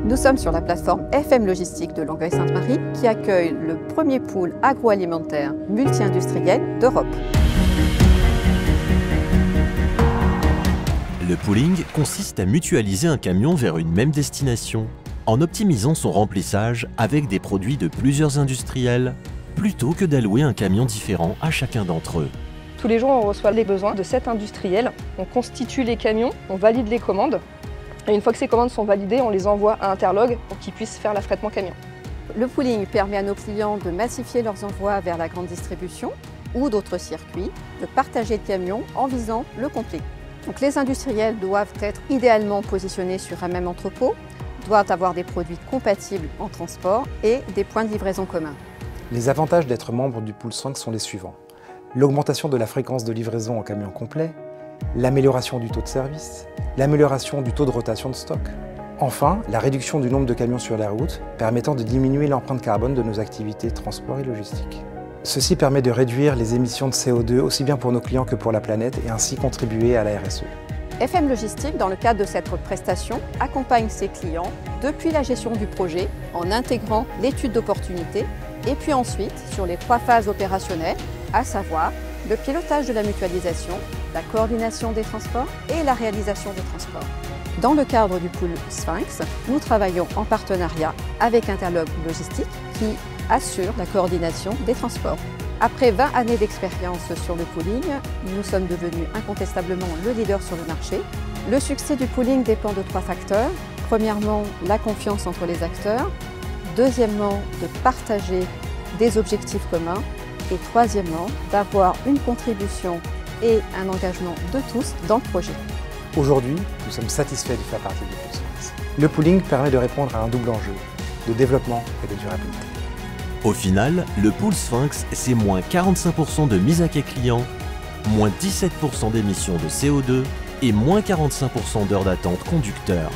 Nous sommes sur la plateforme FM Logistique de Longueuil-Sainte-Marie qui accueille le premier pool agroalimentaire multi-industriel d'Europe. Le pooling consiste à mutualiser un camion vers une même destination, en optimisant son remplissage avec des produits de plusieurs industriels, plutôt que d'allouer un camion différent à chacun d'entre eux. Tous les jours, on reçoit les besoins de 7 industriels. On constitue les camions, on valide les commandes. Et une fois que ces commandes sont validées, on les envoie à Interlog pour qu'ils puissent faire l'affrètement camion. Le pooling permet à nos clients de massifier leurs envois vers la grande distribution ou d'autres circuits, de partager le camion en visant le complet. Donc les industriels doivent être idéalement positionnés sur un même entrepôt, doivent avoir des produits compatibles en transport et des points de livraison communs. Les avantages d'être membre du Pool Sphinx sont les suivants. L'augmentation de la fréquence de livraison en camion complet, l'amélioration du taux de service, l'amélioration du taux de rotation de stock. Enfin, la réduction du nombre de camions sur la route, permettant de diminuer l'empreinte carbone de nos activités transport et logistique. Ceci permet de réduire les émissions de CO2 aussi bien pour nos clients que pour la planète et ainsi contribuer à la RSE. FM Logistique, dans le cadre de cette prestation, accompagne ses clients depuis la gestion du projet en intégrant l'étude d'opportunité et puis ensuite sur les 3 phases opérationnelles, à savoir le pilotage de la mutualisation, la coordination des transports et la réalisation des transports. Dans le cadre du Pool Sphinx, nous travaillons en partenariat avec Interlog Logistique qui assure la coordination des transports. Après 20 années d'expérience sur le pooling, nous sommes devenus incontestablement le leader sur le marché. Le succès du pooling dépend de 3 facteurs. Premièrement, la confiance entre les acteurs. Deuxièmement, de partager des objectifs communs. Et troisièmement, d'avoir une contribution et un engagement de tous dans le projet. Aujourd'hui, nous sommes satisfaits de faire partie du Pool Sphinx. Le pooling permet de répondre à un double enjeu, de développement et de durabilité. Au final, le Pool Sphinx, c'est moins 45% de mise à quai client, moins 17% d'émissions de CO2 et moins 45% d'heures d'attente conducteur.